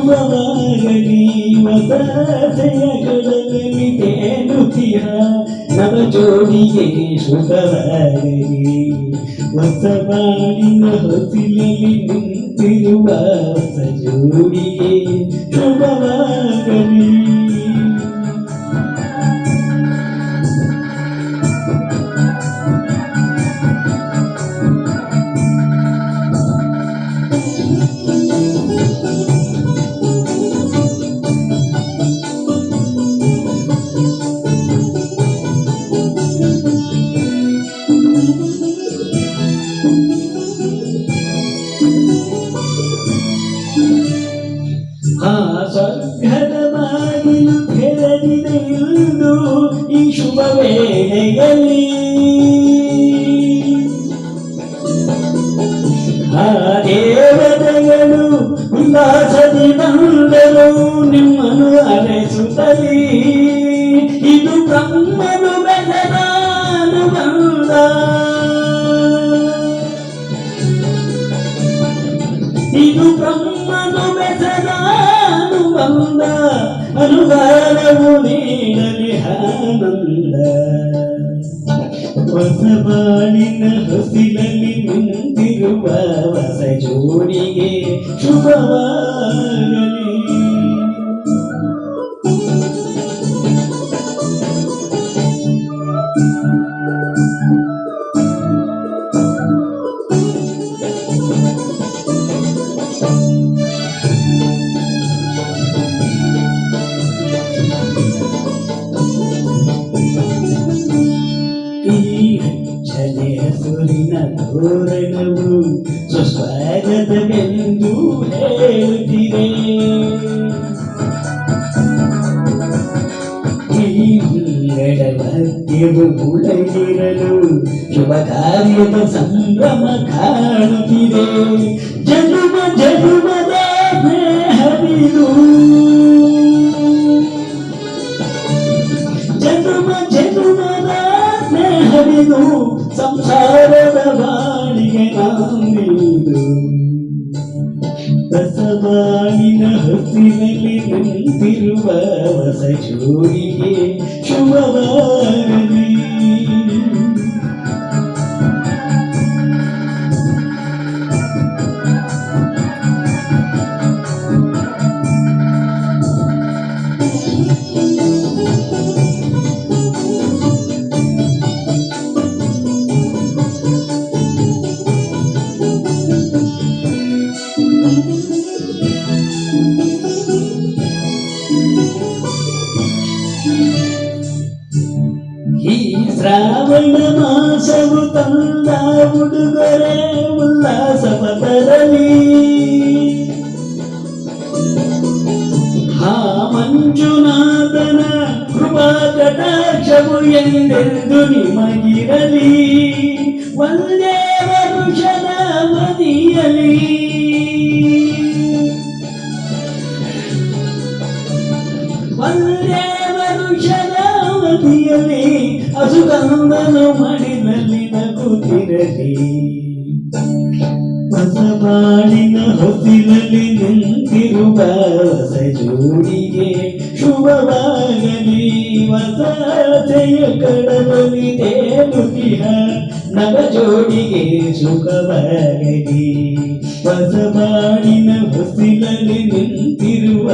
ಶುಭವಾಗಲಿ ವಸತೆಯ ಕಡಲಲ್ಲಿ ತೇಲುತ್ತಿರ ನವ ಜೋಡಿಗೆ ಶುಭವಾಗಲಿ ಹೊಸಬಾಳಿನ ಹೊಸಿಲಲ್ಲಿ ನಿಂತಿರುವ ಹೊಸ ಜೋಡಿಗೆ ಶುಭವಾಗಲಿ. ಸ್ವರ್ಗದ ಬಾಗಿಲು ತೆರೆದಿದೆ ಇಂದು ಈ ಶುಭ ವೇಳೆಯಲ್ಲಿ. ಆ ದೇವತೆಗಳು ಉಲ್ಲಾಸದಿ ಬಂದರು ನಿಮ್ಮನ್ನು ಅರಸುತ್ತಲೀ. ಇದು ಬ್ರಹ್ಮನು ಬೆಸರಾನು ಬಂದ, ಇದು ಬ್ರಹ್ಮನು ಬೆಸರಾನು ಬಂದ, ಅನುಗಾರವು ನೀಡಲಿ ಆನಂದ. ಹೊಸ ಬಾಳಿನ ಹೊಸಿಲಲ್ಲಿ ನಿಂತಿರುವ ಹೊಸ ಜೋಡಿಗೆ ಶುಭವಾಗಲಿ. ಈ ಹಸುರಿನ ತೋರಣವು ಸುಸ್ವಾಗತವೆಂದು ಹೇಳುತ್ತಿದೆ. ಈ ಮುಂಗಡ ಮಧ್ಯವು ಮುಳಗಿರಲು ಶುಭ ಕಾರ್ಯದ ಸಂಭ್ರಮ ಕಾಣುತ್ತಿದೆ. ಜನುಮ ಜನುಮದ ಸ್ನೇಹವಿದು, ಜನುಮ ಜನುಮದ ಸ್ನೇಹವಿದು, ಸಂಸಾರದ ಬಾಳಿಗೆ ನಾನಿದು. ಬಸವಾಣಿನ ಹೊಸಿಲಲ್ಲಿ ನಿಂತಿರುವ ಹೊಸ ಜೋಡಿಗೆ ಶುಭವಾಗಲಿ. ಈ ಶ್ರಾವಣ ಮಾಸವು ತಂದ ಉಡುಗೊರೆ ಉಲ್ಲಾಸ ಪಥದಲ್ಲಿ. ಹಾ ಮಂಜುನಾಥನ ಕೃಪಾ ಕಟಾಕ್ಷವು ಎಂದೆಂದು ನಿಮಗಿರಲಿ. ಒಂದೇ ವರುಷದ ಅವಧಿಯಲಿ ಒಂದೇ ವರುಷದ ಅವಧಿಯಲ್ಲಿ ಅಸುಗಂಧನು ಮಡಿಲಲ್ಲಿ ನಗುತ್ತಿರಲಿ. ಹೊಸ ಬಾಳಿನ ಹೊಸಿಲಲ್ಲಿ ನಿಂತಿರುವ ಹೊಸ ಜೋಡಿಗೆ ಶುಭವಾಗಲಿ. ಹೊಸತೆಯ ಕಡಲಲ್ಲಿ ತೇಲುತ್ತಿಹ ನವ ಜೋಡಿಗೆ ಸುಖವಾಗಲಿ. ಹೊಸ ಬಾಳಿನ ಹೊಸಿಲಲ್ಲಿ ನಿಂತಿರುವ